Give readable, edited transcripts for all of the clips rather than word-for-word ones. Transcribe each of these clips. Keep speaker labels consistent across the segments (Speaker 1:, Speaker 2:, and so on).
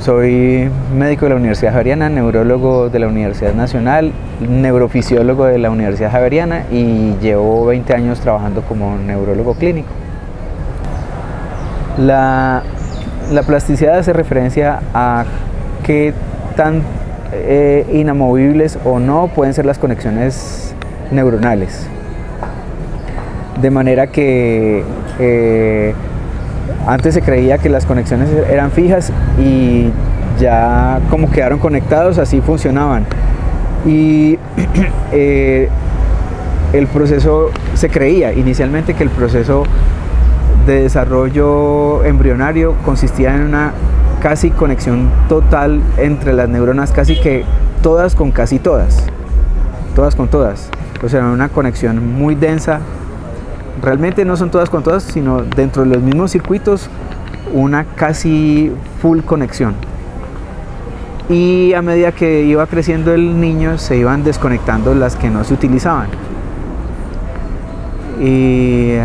Speaker 1: Soy médico de la Universidad Javeriana, neurólogo de la Universidad Nacional, neurofisiólogo de la Universidad Javeriana y llevo 20 años trabajando como neurólogo clínico. La plasticidad hace referencia a qué tan inamovibles o no pueden ser las conexiones neuronales. De manera que antes se creía que las conexiones eran fijas y ya como quedaron conectados, así funcionaban. Y el proceso, se creía inicialmente que el proceso de desarrollo embrionario consistía en una casi conexión total entre las neuronas, casi que todas con casi todas, todas con todas. O sea, una conexión muy densa. Realmente no son todas con todas, sino dentro de los mismos circuitos, una casi full conexión. Y a medida que iba creciendo el niño, se iban desconectando las que no se utilizaban. Y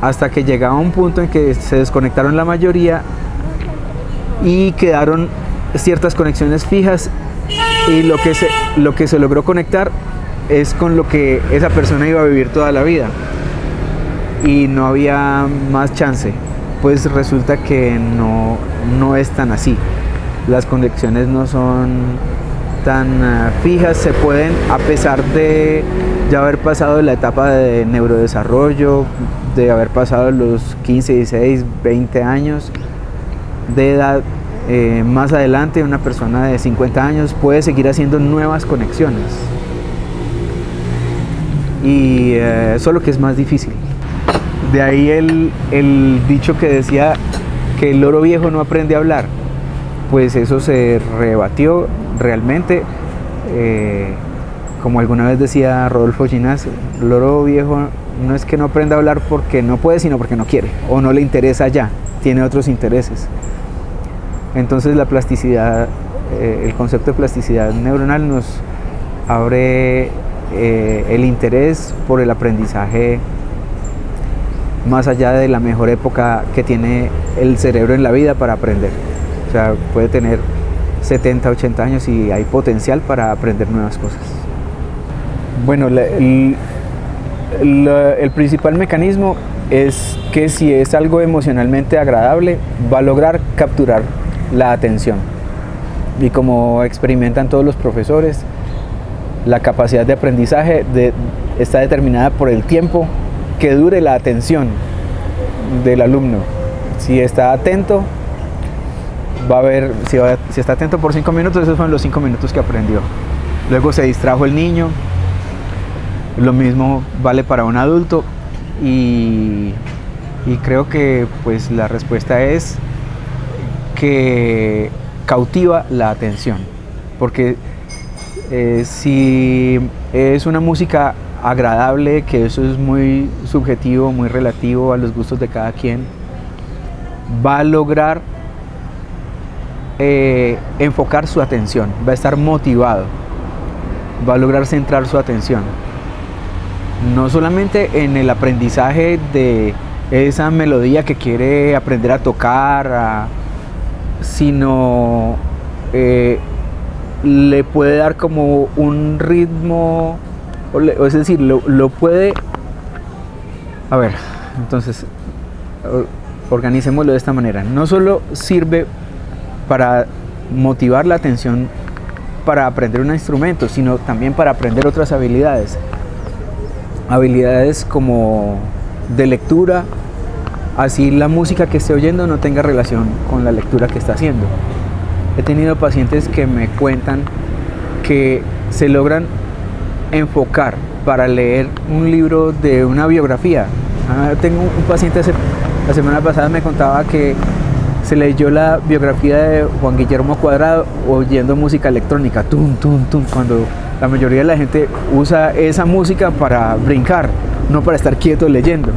Speaker 1: hasta que llegaba un punto en que se desconectaron la mayoría y quedaron ciertas conexiones fijas, y lo que se logró conectar es con lo que esa persona iba a vivir toda la vida y no había más chance. Pues resulta que no es tan así. Las conexiones no son tan fijas, se pueden, a pesar de ya haber pasado la etapa de neurodesarrollo, de haber pasado los 15, 16, 20 años de edad, más adelante una persona de 50 años puede seguir haciendo nuevas conexiones. Y solo que es más difícil. De ahí el dicho que decía que el loro viejo no aprende a hablar. Pues eso se rebatió realmente. Como alguna vez decía Rodolfo Ginás, el loro viejo no es que no aprenda a hablar porque no puede, sino porque no quiere o no le interesa ya, tiene otros intereses. Entonces la plasticidad, el concepto de plasticidad neuronal nos abre el interés por el aprendizaje más allá de la mejor época que tiene el cerebro en la vida para aprender. O sea, puede tener 70, 80 años y hay potencial para aprender nuevas cosas. Bueno, el principal mecanismo es que si es algo emocionalmente agradable, va a lograr capturar la atención. Y como experimentan todos los profesores, la capacidad de aprendizaje está determinada por el tiempo que dure la atención del alumno. Si está atento, va a ver, si está atento por 5 minutos, esos fueron los 5 minutos que aprendió. Luego se distrajo el niño, lo mismo vale para un adulto, y creo que pues la respuesta es que cautiva la atención, porque si es una música agradable, que eso es muy subjetivo, muy relativo a los gustos de cada quien, va a lograr enfocar su atención, va a estar motivado, va a lograr centrar su atención, no solamente en el aprendizaje de esa melodía que quiere aprender a tocar, sino le puede dar como un ritmo, es decir, lo puede... A ver, entonces, organicémoslo de esta manera. No solo sirve para motivar la atención para aprender un instrumento, sino también para aprender otras habilidades. Habilidades como de lectura, así la música que esté oyendo no tenga relación con la lectura que está haciendo. He tenido pacientes que me cuentan que se logran enfocar para leer un libro de una biografía. Tengo un paciente la semana pasada me contaba que se leyó la biografía de Juan Guillermo Cuadrado oyendo música electrónica, tum, tum, tum, cuando la mayoría de la gente usa esa música para brincar, no para estar quieto leyendo.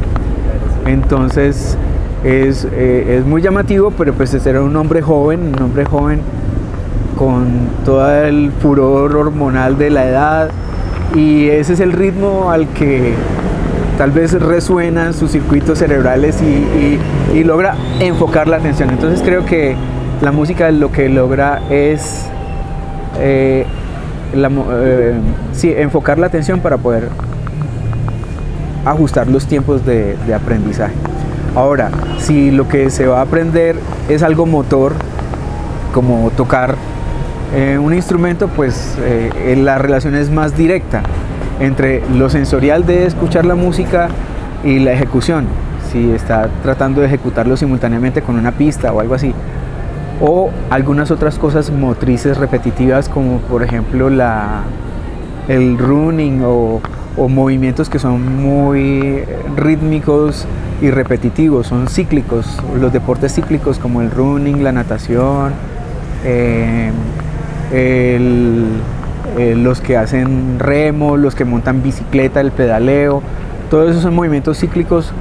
Speaker 1: Entonces es muy llamativo, pero pues ese era un hombre joven con todo el furor hormonal de la edad, y ese es el ritmo al que tal vez resuenan sus circuitos cerebrales y logra enfocar la atención. Entonces creo que la música lo que logra es enfocar la atención para poder ajustar los tiempos de aprendizaje. Ahora, si lo que se va a aprender es algo motor, como tocar un instrumento, pues la relación es más directa entre lo sensorial de escuchar la música y la ejecución, si está tratando de ejecutarlo simultáneamente con una pista o algo así, o algunas otras cosas motrices repetitivas, como por ejemplo el running o movimientos que son muy rítmicos y repetitivos, son cíclicos, los deportes cíclicos como el running, la natación, los que hacen remo, los que montan bicicleta, el pedaleo, todos esos son movimientos cíclicos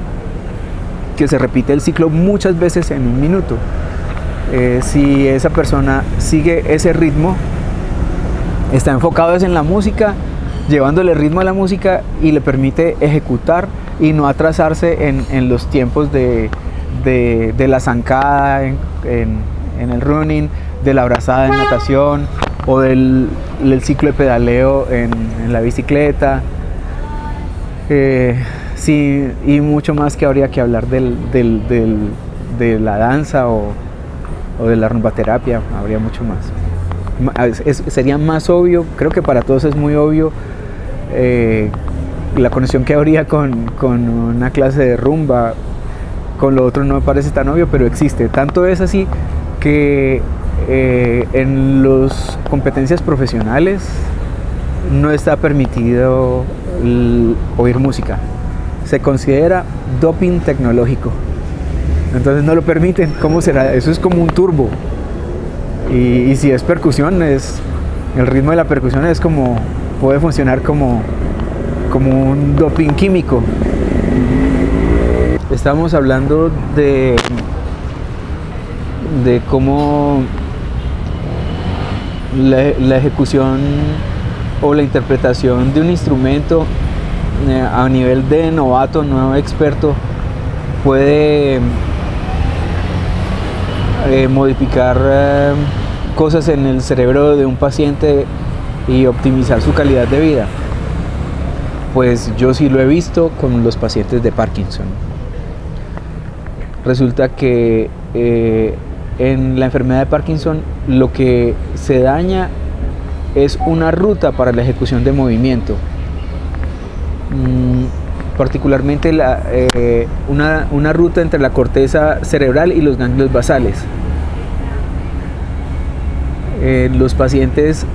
Speaker 1: que se repite el ciclo muchas veces en un minuto. Si esa persona sigue ese ritmo, está enfocado en la música, llevándole ritmo a la música, y le permite ejecutar y no atrasarse en los tiempos de la zancada en el running, de la brazada en natación, o del ciclo de pedaleo en la bicicleta. Sí, y mucho más que habría que hablar de la danza o de la rumbaterapia, habría mucho más. Sería más obvio, creo que para todos es muy obvio la conexión que habría con una clase de rumba. Con lo otro no me parece tan obvio, pero existe. Tanto es así que en las competencias profesionales no está permitido oír música. Se considera doping tecnológico. Entonces no lo permiten. ¿Cómo será? Eso es como un turbo. Y si es percusión, el ritmo de la percusión puede funcionar como un doping químico. Estamos hablando de cómo la ejecución o la interpretación de un instrumento a nivel de novato, nuevo experto, puede modificar cosas en el cerebro de un paciente y optimizar su calidad de vida. Pues yo sí lo he visto con los pacientes de Parkinson. Resulta que en la enfermedad de Parkinson lo que se daña es una ruta para la ejecución de movimiento, particularmente una ruta entre la corteza cerebral y los ganglios basales. Los pacientes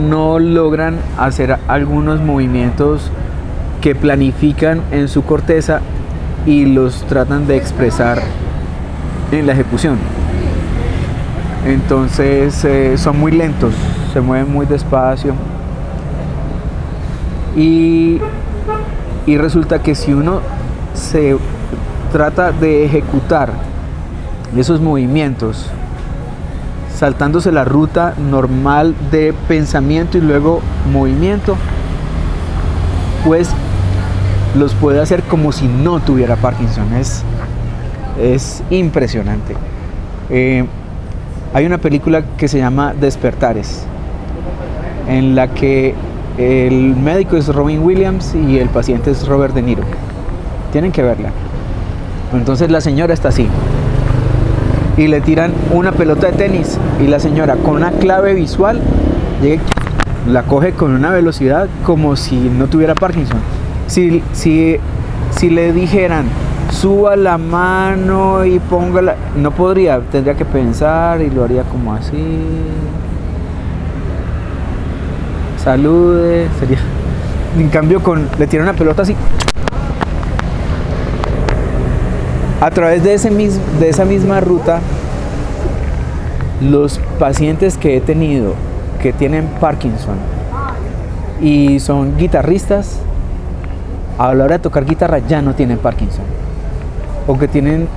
Speaker 1: no logran hacer algunos movimientos que planifican en su corteza y los tratan de expresar en la ejecución. Entonces son muy lentos, se mueven muy despacio, y resulta que si uno se trata de ejecutar esos movimientos saltándose la ruta normal de pensamiento y luego movimiento, pues los puede hacer como si no tuviera Parkinson. Es impresionante. Hay una película que se llama Despertares, en la que el médico es Robin Williams y el paciente es Robert De Niro. Tienen que verla. Entonces la señora está así y le tiran una pelota de tenis, y la señora con una clave visual la coge con una velocidad como si no tuviera Parkinson. Si le dijeran suba la mano y póngala, no podría, tendría que pensar y lo haría como así, salude, sería. En cambio le tiran una pelota así. A través de esa misma ruta, los pacientes que he tenido que tienen Parkinson y son guitarristas, a la hora de tocar guitarra ya no tienen Parkinson. O que tienen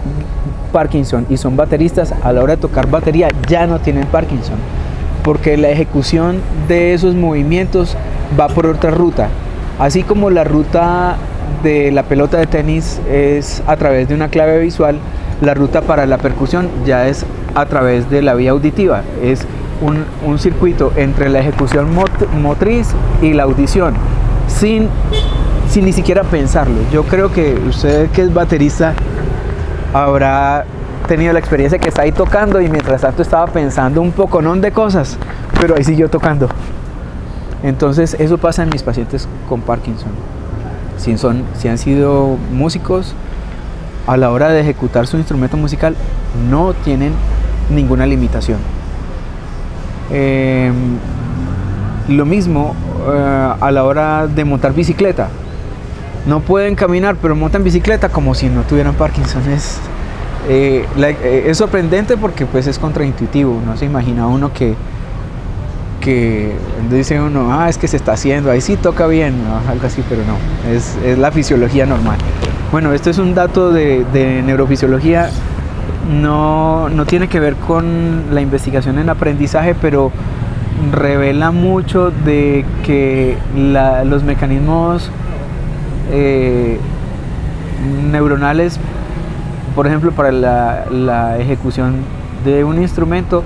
Speaker 1: Parkinson y son bateristas, a la hora de tocar batería ya no tienen Parkinson, porque la ejecución de esos movimientos va por otra ruta. Así como la ruta de la pelota de tenis es a través de una clave visual, la ruta para la percusión ya es a través de la vía auditiva, es un circuito entre la ejecución motriz y la audición, sin ni siquiera pensarlo. Yo creo que usted, que es baterista, habrá tenido la experiencia que está ahí tocando y mientras tanto estaba pensando un poconón de cosas, pero ahí siguió tocando. Entonces eso pasa en mis pacientes con Parkinson. Si han sido músicos, a la hora de ejecutar su instrumento musical no tienen ninguna limitación. Lo mismo a la hora de montar bicicleta. No pueden caminar, pero montan bicicleta como si no tuvieran Parkinson. Es sorprendente porque pues es contraintuitivo. No se imagina uno que dice uno, es que se está haciendo, ahí sí toca bien, ¿no? Algo así, pero no, es la fisiología normal. Bueno, esto es un dato de neurofisiología, no tiene que ver con la investigación en aprendizaje, pero revela mucho de que los mecanismos neuronales, por ejemplo, para la ejecución de un instrumento,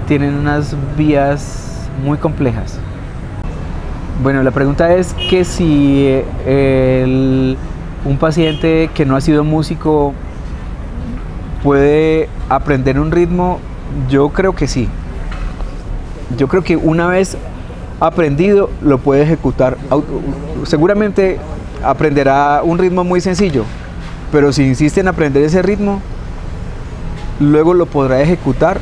Speaker 1: tienen unas vías muy complejas. Bueno, la pregunta es que si un paciente que no ha sido músico puede aprender un ritmo. Yo creo que sí. Yo creo que una vez aprendido lo puede ejecutar. Seguramente aprenderá un ritmo muy sencillo, pero si insiste en aprender ese ritmo, luego lo podrá ejecutar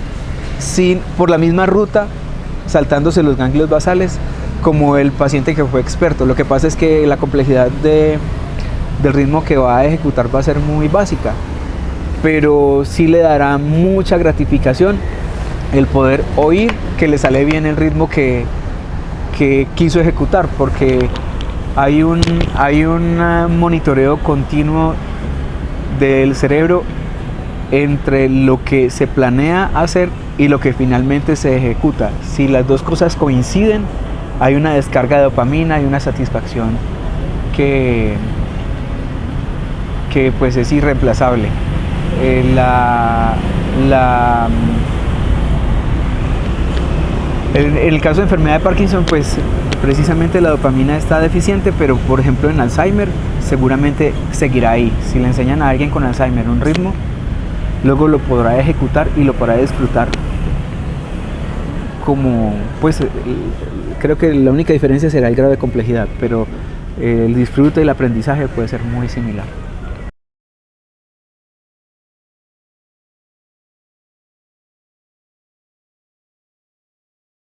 Speaker 1: por la misma ruta, saltándose los ganglios basales, como el paciente que fue experto. Lo que pasa es que la complejidad del ritmo que va a ejecutar va a ser muy básica, pero sí le dará mucha gratificación el poder oír que le sale bien el ritmo que quiso ejecutar, porque hay un monitoreo continuo del cerebro entre lo que se planea hacer y lo que finalmente se ejecuta. Si las dos cosas coinciden, hay una descarga de dopamina y una satisfacción que pues es irreemplazable. En el caso de enfermedad de Parkinson, pues precisamente la dopamina está deficiente, pero por ejemplo en Alzheimer seguramente seguirá ahí. Si le enseñan a alguien con Alzheimer un ritmo, luego lo podrá ejecutar y lo podrá disfrutar. Creo que la única diferencia será el grado de complejidad, pero el disfrute y el aprendizaje puede ser muy similar.